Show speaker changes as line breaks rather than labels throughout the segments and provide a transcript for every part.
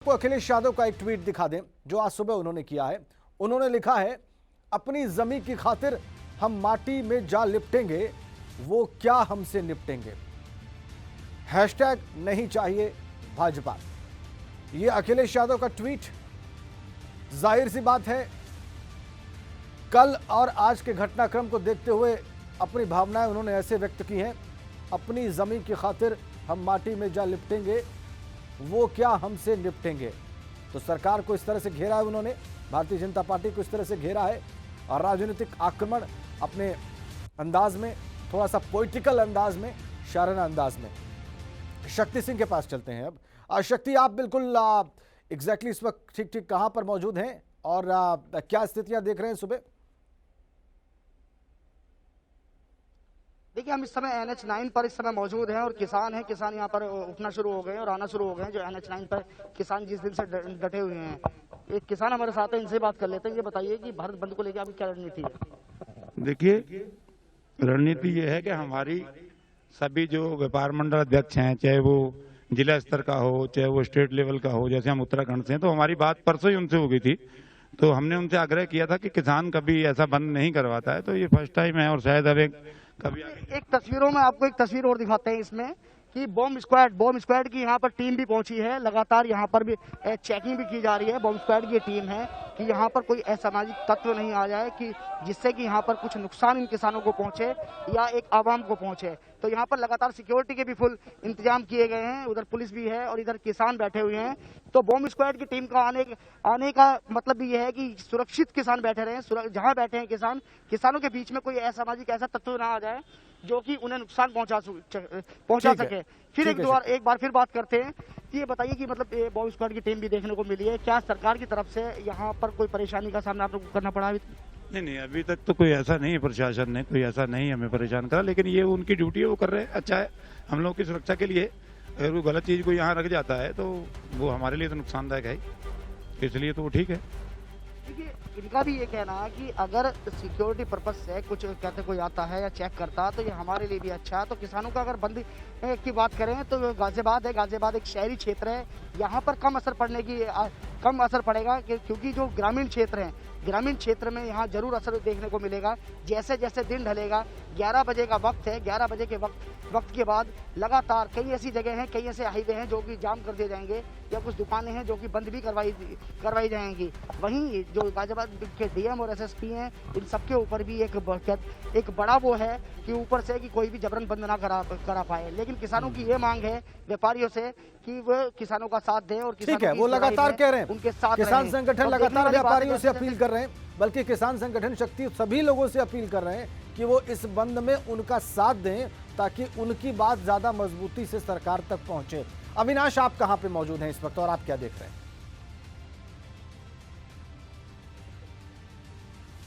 आपको अखिलेश यादव का एक ट्वीट दिखा दें जो आज सुबह उन्होंने किया है। उन्होंने लिखा है, अपनी जमीन की खातिर हम माटी में जा लिपटेंगे, वो क्या हमसे निपटेंगे। हैशटैग नहीं चाहिए भाजपा। ये अखिलेश यादव का ट्वीट। जाहिर सी बात है, कल और आज के घटनाक्रम को देखते हुए अपनी भावनाएं उन्होंने ऐसे व्यक्त की हैं, अपनी जमीन की खातिर हम माटी में जा लिपटेंगे, वो क्या हमसे निपटेंगे। तो सरकार को इस तरह से घेरा है उन्होंने, भारतीय जनता पार्टी को इस तरह से घेरा है और राजनीतिक आक्रमण अपने अंदाज में, थोड़ा सा पॉलिटिकल अंदाज में, शाराना अंदाज में। शक्ति सिंह के पास चलते हैं अब। शक्ति, आप बिल्कुल एग्जैक्टली इस वक्त ठीक ठीक कहां पर मौजूद हैं और क्या स्थितियां देख रहे हैं सुबह?
देखिए, हम इस समय NH 9 पर इस समय मौजूद हैं और किसान हैं। किसान यहाँ पर उठना शुरू हो गए हैं और आना शुरू हो गए हैं। जो NH 9 पर किसान जिस दिन से डटे हुए हैं, एक किसान हमारे साथ है, इनसे बात कर लेते हैं। ये बताइए कि भारत बंद को लेकर आपकी क्या रणनीति है?
देखिए, रणनीति ये है कि हमारी सभी जो व्यापार मंडल अध्यक्ष हैं, चाहे वो जिला स्तर का हो, चाहे वो स्टेट लेवल का हो, जैसे हम उत्तराखंड से हैं, तो हमारी बात परसों ही उनसे हो गई थी। तो हमने उनसे आग्रह किया था कि किसान कभी ऐसा बंद नहीं करवाता है, तो ये फर्स्ट टाइम है और शायद अब
एक तस्वीरों में आपको एक तस्वीर और दिखाते हैं इसमें कि बॉम्ब स्क्वाड की यहाँ पर टीम भी पहुंची है। लगातार यहाँ पर भी चेकिंग भी की जा रही है। बॉम्ब स्क्वाड की टीम है कि यहाँ पर कोई असामाजिक तत्व नहीं आ जाए कि जिससे कि यहाँ पर कुछ नुकसान इन किसानों को पहुंचे या एक आवाम को पहुंचे। तो यहाँ पर लगातार सिक्योरिटी के भी फुल इंतजाम किए गए हैं। उधर पुलिस भी है और इधर किसान बैठे हुए हैं। तो बॉम्ब स्क्वाड की टीम का आने का मतलब भी यह है कि सुरक्षित किसान बैठे रहे। जहाँ बैठे हैं किसानों के बीच में कोई असामाजिक ऐसा तत्व ना आ जाए जो कि उन्हें नुकसान पहुंचा सके। फिर एक बार फिर बात करते हैं कि ये बताइए कि मतलब बॉम्ब स्क्वाड की टीम भी देखने को मिली है। क्या सरकार की तरफ से यहाँ पर कोई परेशानी का सामना आप लोग को करना पड़ा?
नहीं, अभी तक तो कोई ऐसा नहीं, प्रशासन ने कोई ऐसा नहीं हमें परेशान करा, लेकिन ये उनकी ड्यूटी है, वो कर रहे हैं। अच्छा है, हम लोग की सुरक्षा के लिए अगर वो गलत चीज को यहाँ रख जाता है तो वो हमारे लिए तो नुकसानदायक है, इसलिए तो वो ठीक है।
देखिए, इनका भी ये कहना है कि अगर सिक्योरिटी पर्पज से कुछ कहते कोई आता है या चेक करता तो ये हमारे लिए भी अच्छा है। तो किसानों का अगर बंदी की बात करें तो गाजियाबाद है। गाजियाबाद एक शहरी क्षेत्र है, यहाँ पर कम असर पड़ेगा क्योंकि जो ग्रामीण क्षेत्र है, ग्रामीण क्षेत्र में यहाँ जरूर असर देखने को मिलेगा। जैसे जैसे दिन ढलेगा, 11 बजे का वक्त है, 11 बजे के वक्त के बाद लगातार कई ऐसी जगह हैं, कई ऐसे हाईवे हैं जो कि जाम कर दिए जाएंगे या कुछ दुकानें हैं जो कि बंद भी करवाई जाएंगी। वहीं जो गाजियाबाद के DM और SSP हैं, इन सबके ऊपर भी एक बड़ा वो है कि ऊपर से कि कोई भी जबरन बंद ना करा पाए। लेकिन किसानों की ये मांग है व्यापारियों से कि वो किसानों का साथ दें और
ठीक है, वो लगातार कह रहे हैं,
उनके साथ
किसान संगठन लगातार व्यापारियों से अपील कर रहे हैं, बल्कि किसान संगठन शक्ति सभी लोगों से अपील कर रहे हैं कि वो इस बंद में उनका साथ दें ताकि उनकी बात ज्यादा मजबूती से सरकार तक पहुंचे। अविनाश, आप कहां पे मौजूद हैं इस वक्त और आप क्या देख रहे हैं?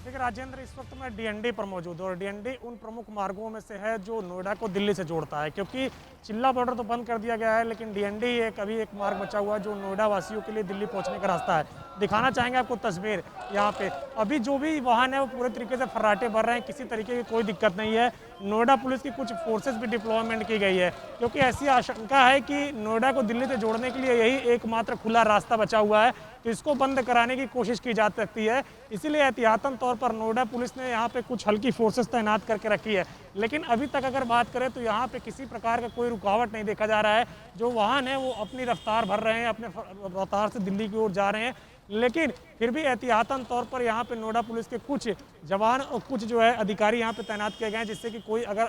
देखिए राजेंद्र, इस वक्त मैं DND पर मौजूद हूँ और DND उन प्रमुख मार्गों में से है जो नोएडा को दिल्ली से जोड़ता है। क्योंकि चिल्ला बॉर्डर तो बंद कर दिया गया है, लेकिन DND अभी एक मार्ग बचा हुआ है जो नोएडा वासियों के लिए दिल्ली पहुंचने का रास्ता है। दिखाना चाहेंगे आपको तस्वीर यहाँ पे। अभी जो भी वाहन है वो पूरे तरीके से फर्राटे भर रहे हैं, किसी तरीके की कोई दिक्कत नहीं है। नोएडा पुलिस की कुछ फोर्सेस भी डिप्लॉयमेंट की गई है क्योंकि ऐसी आशंका है कि नोएडा को दिल्ली से जोड़ने के लिए यही एकमात्र खुला रास्ता बचा हुआ है, तो इसको बंद कराने की कोशिश की जा सकती है। इसीलिए एहतियातन तौर पर नोएडा पुलिस ने यहाँ पे कुछ हल्की फोर्सेस तैनात करके रखी है। लेकिन अभी तक अगर बात करें तो यहाँ पे किसी प्रकार का कोई रुकावट नहीं देखा जा रहा है। जो वाहन है वो अपनी रफ्तार भर रहे हैं, अपने रफ्तार से दिल्ली की ओर जा रहे हैं। लेकिन फिर भी एहतियातन तौर पर यहाँ पे नोएडा पुलिस के कुछ जवान और कुछ जो है अधिकारी यहाँ पे तैनात किए गए हैं, जिससे कि कोई अगर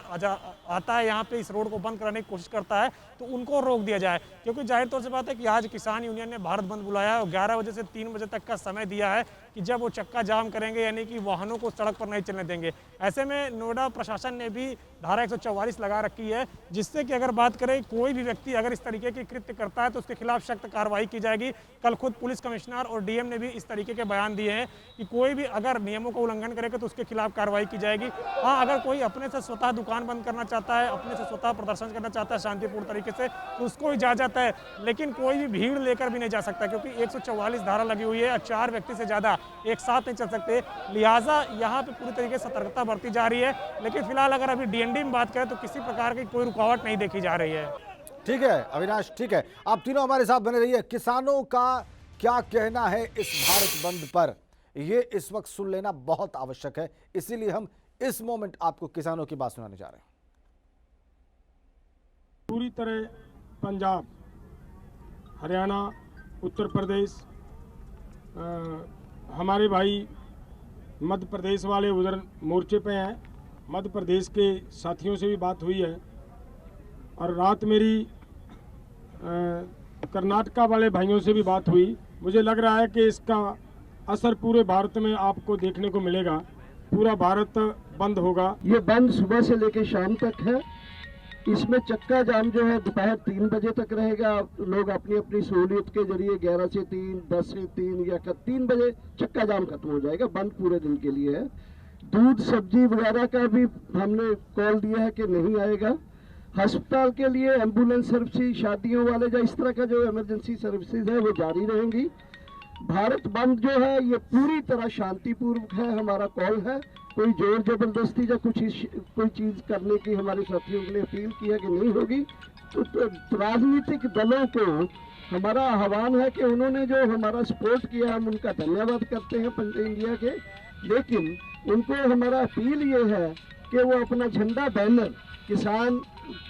आता है यहाँ पे इस रोड को बंद कराने की कोशिश करता है तो उनको रोक दिया जाए। क्योंकि जाहिर तौर से बात है कि आज किसान यूनियन ने भारत बंद बुलाया है और 11 बजे से 3 बजे तक का समय दिया है कि जब वो चक्का जाम करेंगे, यानी कि वाहनों को सड़क पर नहीं चलने देंगे। ऐसे में नोएडा प्रशासन ने भी धारा 144 लगा रखी है, जिससे कि अगर बात करें कोई भी व्यक्ति अगर इस तरीके की कृत्य करता है तो उसके खिलाफ सख्त कार्रवाई की जाएगी। कल खुद पुलिस कमिश्नर और DM ने भी इस तरीके के बयान दिए हैं कि कोई भी अगर नियमों का उल्लंघन करेगा तो उसके खिलाफ कार्रवाई की जाएगी। हाँ, अगर कोई अपने से स्वतः दुकान बंद करना चाहता है, अपने से स्वतः प्रदर्शन करना चाहता है शांतिपूर्ण तरीके से, तो उसको इजाजत है, लेकिन कोई भी भीड़ लेकर भी नहीं जा सकता क्योंकि 144 धारा लगी हुई है। 4 व्यक्ति से ज्यादा एक साथ नहीं चल सकते, लिहाजा यहाँ पे पूरी तरीके से सतर्कता बरती जा रही है। लेकिन फिलहाल अगर अभी DND में बात करें तो किसी प्रकार की कोई रुकावट नहीं देखी जा रही है।
ठीक है अविनाश, ठीक है, आप तीनों हमारे साथ बने रहिए। किसानों का क्या कहना है इस भारत बंद पर, ये इस वक्त सुन लेना बहुत आवश्यक है, इसीलिए हम इस मोमेंट आपको किसानों की बात सुनाने जा रहे हैं।
पूरी तरह पंजाब, हरियाणा, उत्तर प्रदेश, हमारे भाई मध्य प्रदेश वाले उधर मोर्चे पे हैं। मध्य प्रदेश के साथियों से भी बात हुई है और रात मेरी कर्नाटका वाले भाइयों से भी बात हुई। मुझे लग रहा है कि इसका असर पूरे भारत में आपको देखने को मिलेगा। पूरा भारत बंद होगा।
ये बंद सुबह से लेकर शाम तक है। इसमें चक्का जाम जो है दोपहर 3 बजे तक रहेगा। लोग अपनी अपनी सहूलियत के जरिए 11 से 3, 10 से 3 या 3 बजे चक्का जाम खत्म हो जाएगा। बंद पूरे दिन के लिए है। दूध सब्जी वगैरह का भी हमने कॉल दिया है कि नहीं आएगा। अस्पताल के लिए एम्बुलेंस सर्विस, शादियों वाले या इस तरह का जो इमरजेंसी सर्विसेज है वो जारी रहेंगी। भारत बंद जो है ये पूरी तरह शांतिपूर्वक है। हमारा कॉल है, कोई जोर जबरदस्ती या कोई चीज करने की हमारे साथियों ने अपील की है कि नहीं होगी। तो राजनीतिक दलों को हमारा आह्वान है कि उन्होंने जो हमारा सपोर्ट किया, हम उनका धन्यवाद करते हैं इंडिया के, लेकिन उनको हमारा अपील ये है कि वो अपना झंडा बैनर किसान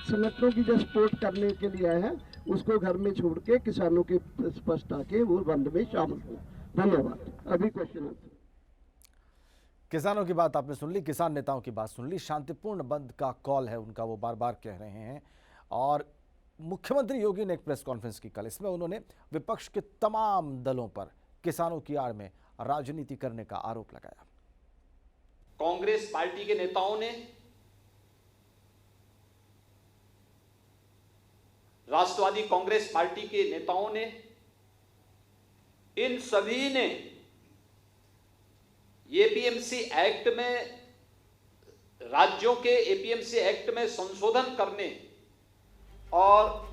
संगठनों की जो सपोर्ट करने के लिए आए हैं उसको घर में छोड़ के किसानों के स्पष्ट आके वो बंद में शामिल हो। धन्यवाद। अभी क्वेश्चन आंसर।
किसानों की बात आपने सुन ली, किसान नेताओं की बात सुन ली। शांतिपूर्ण बंद का कॉल है उनका, वो बार बार कह रहे हैं। और मुख्यमंत्री योगी ने एक प्रेस कॉन्फ्रेंस की कल, इसमें उन्होंने विपक्ष के तमाम दलों पर किसानों की आड़ में राजनीति करने का आरोप लगाया।
कांग्रेस पार्टी के नेताओं ने, राष्ट्रवादी कांग्रेस पार्टी के नेताओं ने, इन सभी ने एपीएमसी एक्ट में, राज्यों के एपीएमसी एक्ट में संशोधन करने और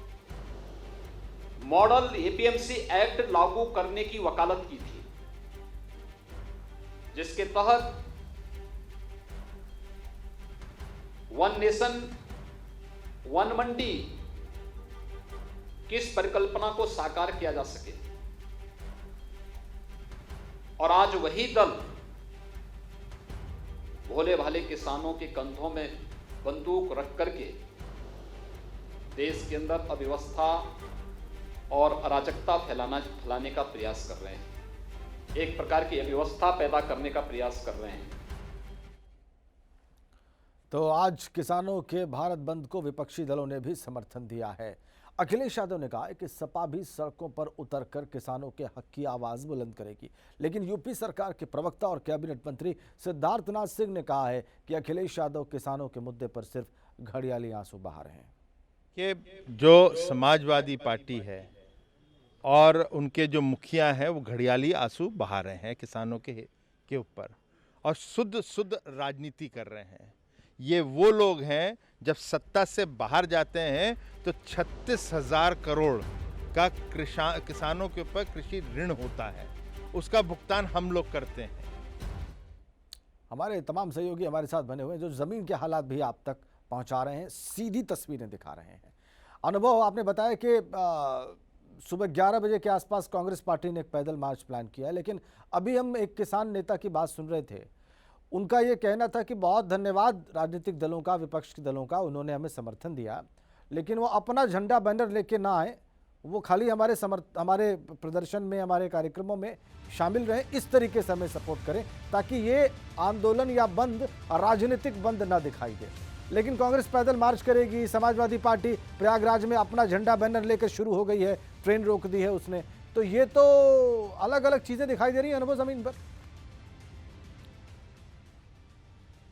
मॉडल एपीएमसी एक्ट लागू करने की वकालत की थी, जिसके तहत वन नेशन वन मंडी किस परिकल्पना को साकार किया जा सके। और आज वही दल भोले भाले किसानों के कंधों में बंदूक रख करके देश के अंदर अव्यवस्था और अराजकता फैलाने का प्रयास कर रहे हैं। एक प्रकार की अव्यवस्था पैदा करने का प्रयास कर रहे हैं।
तो आज किसानों के भारत बंद को विपक्षी दलों ने भी समर्थन दिया है। अखिलेश यादव ने कहा है कि सपा भी सड़कों पर उतरकर किसानों के हक की आवाज बुलंद करेगी, लेकिन यूपी सरकार के प्रवक्ता और कैबिनेट मंत्री सिद्धार्थनाथ सिंह ने कहा है कि अखिलेश यादव किसानों के मुद्दे पर सिर्फ घड़ियाली आंसू बहा रहे हैं।
कि जो समाजवादी पार्टी है और उनके जो मुखिया हैं वो घड़ियाली आंसू बहा रहे हैं किसानों के ऊपर और शुद्ध राजनीति कर रहे हैं। ये वो लोग हैं जब सत्ता से बाहर जाते हैं तो 36,000 करोड़ का किसानों के ऊपर कृषि ऋण होता है, उसका भुगतान हम लोग करते हैं।
हमारे तमाम सहयोगी हमारे साथ बने हुए हैं जो जमीन के हालात भी आप तक पहुंचा रहे हैं, सीधी तस्वीरें दिखा रहे हैं। अनुभव, आपने बताया कि सुबह 11 बजे के आसपास कांग्रेस पार्टी ने एक पैदल मार्च प्लान किया है, लेकिन अभी हम एक किसान नेता की बात सुन रहे थे। उनका ये कहना था कि बहुत धन्यवाद राजनीतिक दलों का, विपक्ष के दलों का, उन्होंने हमें समर्थन दिया, लेकिन वो अपना झंडा बैनर लेके ना आए, वो खाली हमारे प्रदर्शन में, हमारे कार्यक्रमों में शामिल रहें, इस तरीके से हमें सपोर्ट करें ताकि ये आंदोलन या बंद राजनीतिक बंद ना दिखाई दे। लेकिन कांग्रेस पैदल मार्च करेगी, समाजवादी पार्टी प्रयागराज में अपना झंडा बैनर लेकर शुरू हो गई है, ट्रेन रोक दी है उसने। तो ये तो अलग अलग चीजें दिखाई दे रही है अनुभव जमीन पर।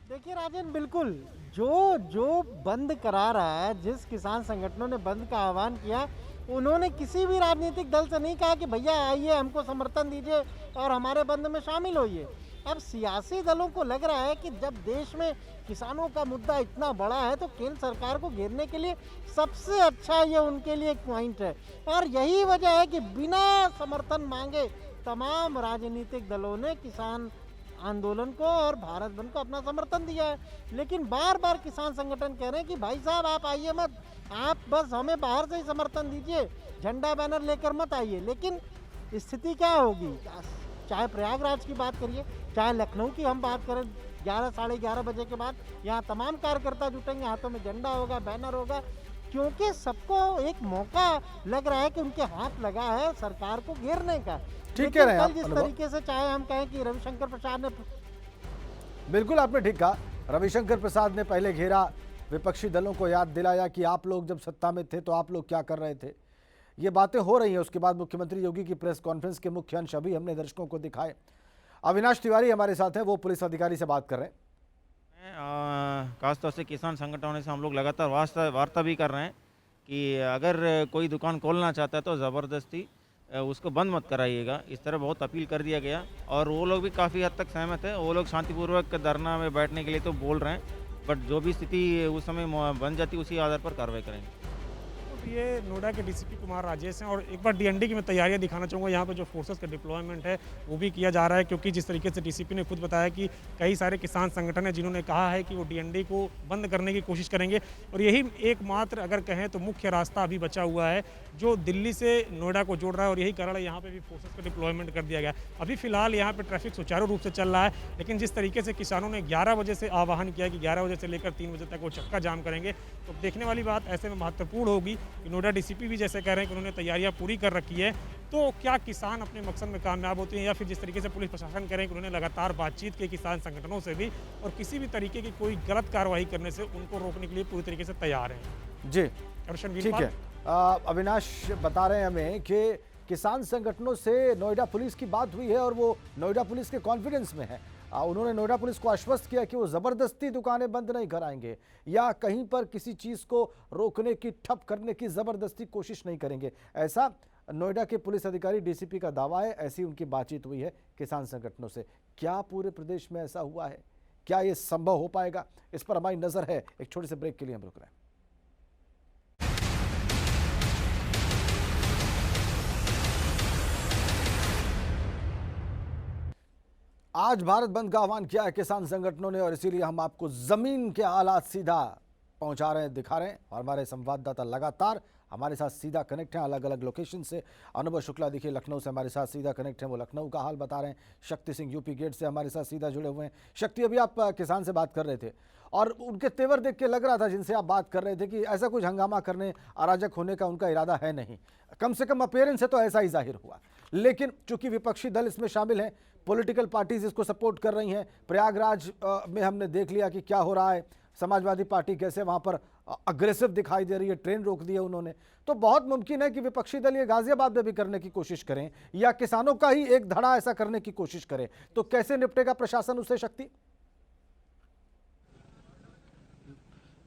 देखिए राजन, बिल्कुल जो बंद करा रहा है, जिस किसान संगठनों ने बंद का आह्वान किया, उन्होंने किसी भी राजनीतिक दल से नहीं कहा कि भैया आइए हमको समर्थन दीजिए और हमारे बंद में शामिल होइए। अब सियासी दलों को लग रहा है कि जब देश में किसानों का मुद्दा इतना बड़ा है तो केंद्र सरकार को घेरने के लिए सबसे अच्छा ये उनके लिए एक पॉइंट है। और यही वजह है कि बिना समर्थन मांगे तमाम राजनीतिक दलों ने किसान आंदोलन को और भारत बंद को अपना समर्थन दिया है। लेकिन बार बार किसान संगठन कह रहे हैं कि भाई साहब आप आइए मत, आप बस हमें बाहर से ही समर्थन दीजिए, झंडा बैनर लेकर मत आइए। लेकिन स्थिति क्या होगी, चाहे प्रयागराज की बात करिए, चाहे लखनऊ की हम बात करें, 11 साढ़े 11 बजे के बाद यहाँ तमाम कार्यकर्ता जुटेंगे, हाथों में झंडा होगा, बैनर होगा, क्योंकि सबको एक मौका लग रहा है कि उनके हाथ लगा है सरकार को घेरने का।
ठीक कह रहे हैं
कल
आप,
जिस
अनुभव।
तरीके से चाहे हम कहें कि रविशंकर प्रसाद ने,
बिल्कुल आपने ठीक कहा, रविशंकर प्रसाद ने पहले घेरा, विपक्षी दलों को याद दिलाया कि आप लोग जब सत्ता में थे तो आप लोग क्या कर रहे थे। ये बातें हो रही हैं। उसके बाद मुख्यमंत्री योगी की प्रेस कॉन्फ्रेंस के मुख्य अंश अभी हमने दर्शकों को दिखाए। अविनाश तिवारी हमारे साथ हैं, वो पुलिस अधिकारी से बात कर रहे हैं।
खासतौर से किसान संगठनों से हम लोग लगातार वार्ता भी कर रहे हैं कि अगर कोई दुकान खोलना चाहता है तो ज़बरदस्ती उसको बंद मत कराइएगा, इस तरह बहुत अपील कर दिया गया। और वो लोग भी काफ़ी हद तक सहमत है, वो लोग शांतिपूर्वक धरना में बैठने के लिए तो बोल रहे हैं, बट जो भी स्थिति उस समय बन जाती उसी आधार पर कार्रवाई करेंगे।
ये नोएडा के डीसीपी कुमार राजेश हैं और एक बार डीएनडी की मैं तैयारियां दिखाना चाहूँगा। यहाँ पे जो फोर्सेस का डिप्लॉयमेंट है वो भी किया जा रहा है, क्योंकि जिस तरीके से डीसीपी ने खुद बताया कि कई सारे किसान संगठन हैं जिन्होंने कहा है कि वो डीएनडी को बंद करने की कोशिश करेंगे और यही एकमात्र अगर कहें तो मुख्य रास्ता अभी बचा हुआ है जो दिल्ली से नोएडा को जोड़ रहा है और यही कारण है यहाँ पे भी फोर्सेस का डिप्लॉयमेंट कर दिया गया। अभी फिलहाल यहाँ पे ट्रैफिक सुचारू रूप से चल रहा है, लेकिन जिस तरीके से किसानों ने 11 बजे से आह्वान किया कि 11 बजे से लेकर 3 बजे तक वो चक्का जाम करेंगे, तो देखने वाली बात ऐसे में महत्वपूर्ण होगी कि नोएडा डीसीपी भी जैसे कह रहे हैं कि उन्होंने तैयारियां पूरी कर रखी है, तो क्या किसान अपने मकसद में कामयाब होते हैं या फिर जिस तरीके से पुलिस प्रशासन कह रहे हैं कि उन्होंने लगातार बातचीत की किसान संगठनों से भी और किसी भी तरीके की कोई गलत कार्रवाई करने से उनको रोकने के लिए पूरी तरीके से तैयार हैं।
जी ठीक है। अविनाश बता रहे हैं हमें कि किसान संगठनों से नोएडा पुलिस की बात हुई है और वो नोएडा पुलिस के कॉन्फिडेंस में है। उन्होंने नोएडा पुलिस को आश्वस्त किया कि वो ज़बरदस्ती दुकानें बंद नहीं कराएंगे या कहीं पर किसी चीज़ को रोकने की, ठप करने की ज़बरदस्ती कोशिश नहीं करेंगे। ऐसा नोएडा के पुलिस अधिकारी डीसीपी का दावा है, ऐसी उनकी बातचीत हुई है किसान संगठनों से। क्या पूरे प्रदेश में ऐसा हुआ है, क्या ये संभव हो पाएगा, इस पर हमारी नज़र है। एक छोटे से ब्रेक के लिए हम रुक रहे हैं। आज भारत बंद का आह्वान किया है किसान संगठनों ने और इसीलिए हम आपको जमीन के हालात सीधा पहुंचा रहे हैं, दिखा रहे हैं और हमारे संवाददाता लगातार हमारे साथ सीधा कनेक्ट हैं अलग अलग लोकेशन से। अनुभव शुक्ला देखिए लखनऊ से हमारे साथ सीधा कनेक्ट हैं, वो लखनऊ का हाल बता रहे हैं। शक्ति सिंह यूपी गेट से हमारे साथ सीधा जुड़े हुए हैं। शक्ति, अभी आप किसान से बात कर रहे थे और उनके तेवर देख के लग रहा था जिनसे आप बात कर रहे थे कि ऐसा कुछ हंगामा करने, अराजक होने का उनका इरादा है नहीं। कम से कम अपीयरेंस से तो ऐसा ही जाहिर हुआ, लेकिन चूंकि विपक्षी दल इसमें शामिल हैं, पॉलिटिकल पार्टीज इसको सपोर्ट कर रही हैं। प्रयागराज में हमने देख लिया कि क्या हो रहा है, समाजवादी पार्टी कैसे वहां पर अग्रेसिव दिखाई दे रही है, ट्रेन रोक दिया उन्होंने। तो बहुत मुमकिन है कि विपक्षी दल ये गाजियाबाद में भी करने की कोशिश करें या किसानों का ही एक धड़ा ऐसा करने की कोशिश करें। तो कैसे निपटेगा प्रशासन उससे, शक्ति?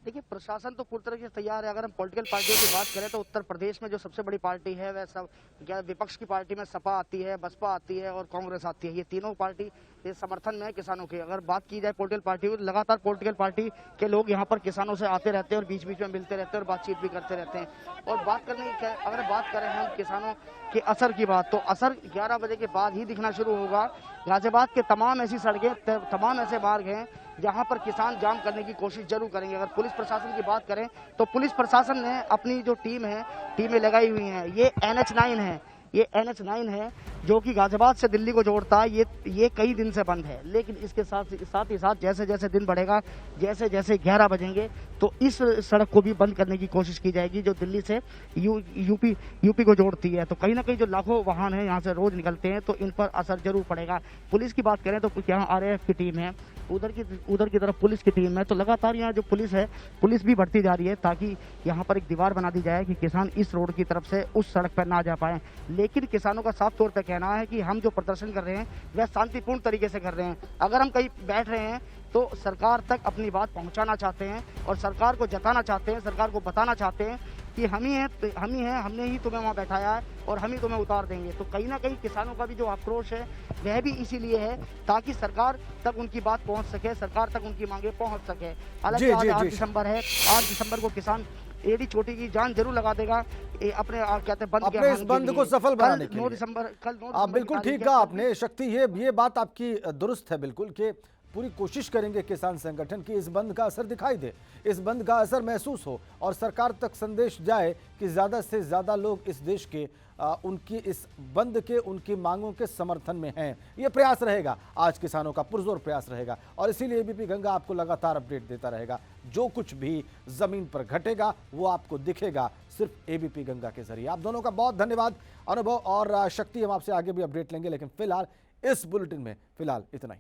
देखिए, प्रशासन तो पूरी तरीके से तैयार है। अगर हम पॉलिटिकल पार्टियों की बात करें तो उत्तर प्रदेश में जो सबसे बड़ी पार्टी है वह सब क्या विपक्ष की पार्टी में सपा आती है, बसपा आती है और कांग्रेस आती है। ये तीनों पार्टी ये समर्थन में है किसानों के। अगर बात की जाए पॉलिटिकल पार्टी, लगातार पॉलिटिकल पार्टी के लोग यहाँ पर किसानों से आते रहते हैं और बीच बीच में मिलते रहते हैं और बातचीत भी करते रहते हैं। और बात करने की अगर बात करें हम किसानों के असर की बात, तो असर 11 बजे के बाद ही दिखना शुरू होगा। गाजियाबाद के तमाम ऐसी सड़कें, तमाम ऐसे मार्ग हैं जहां पर किसान जाम करने की कोशिश जरूर करेंगे। अगर पुलिस प्रशासन की बात करें तो पुलिस प्रशासन ने अपनी जो टीमें लगाई हुई हैं, ये NH9 है जो कि गाजियाबाद से दिल्ली को जोड़ता है। ये कई दिन से बंद है, लेकिन इसके साथ ही साथ जैसे जैसे दिन बढ़ेगा, जैसे जैसे 11 बजेंगे तो इस सड़क को भी बंद करने की कोशिश की जाएगी जो दिल्ली से यूपी को जोड़ती है। तो कहीं ना कहीं जो लाखों वाहन हैं यहाँ से रोज निकलते हैं तो इन पर असर जरूर पड़ेगा। पुलिस की बात करें तो यहाँ RAF की टीम है, उधर की तरफ पुलिस की टीम है। तो लगातार यहाँ जो पुलिस है, पुलिस भी बढ़ती जा रही है ताकि यहाँ पर एक दीवार बना दी जाए कि किसान इस रोड की तरफ से उस सड़क पर ना जा पाए। लेकिन किसानों का साफ तौर पर कहना है कि हम जो प्रदर्शन कर रहे हैं वह शांतिपूर्ण तरीके से कर रहे हैं। अगर हम कहीं बैठ रहे हैं तो सरकार तक अपनी बात पहुंचाना चाहते हैं और सरकार को जताना चाहते हैं, सरकार को बताना चाहते हैं कि हम ही हैं, हमने ही तुम्हें वहाँ बैठाया है और हम ही तुम्हें उतार देंगे। तो कहीं ना कहीं किसानों का भी जो आक्रोश है वह भी इसीलिए है ताकि सरकार तक उनकी बात पहुंच सके, सरकार तक उनकी मांगे पहुंच सके। हालांकि आज 8 दिसंबर है, 8 दिसंबर को किसान एडी चोटी की जान जरूर लगा देगा अपने कहते हैं बंद के
अपने इस
आह्वान के
बंद को
लिए।
सफल बनाने
कल
के
9
लिए।
दिसंबर कल 9
आप
दिसंबर
बिल्कुल
की तारीख
ठीक
है,
कहा
तो
आपने शक्ति, ये बात आपकी दुरुस्त है बिल्कुल, कि पूरी कोशिश करेंगे किसान संगठन की इस बंद का असर दिखाई दे, इस बंद का असर महसूस हो और सरकार तक संदेश जाए कि ज़्यादा से ज़्यादा लोग इस देश के उनकी इस बंद के, उनकी मांगों के समर्थन में हैं। ये प्रयास रहेगा, आज किसानों का पुरजोर प्रयास रहेगा और इसीलिए एबीपी गंगा आपको लगातार अपडेट देता रहेगा। जो कुछ भी ज़मीन पर घटेगा वो आपको दिखेगा सिर्फ एबीपी गंगा के जरिए। आप दोनों का बहुत धन्यवाद अनुभव और शक्ति। हम आपसे आगे भी अपडेट लेंगे, लेकिन फिलहाल इस बुलेटिन में फिलहाल इतना ही।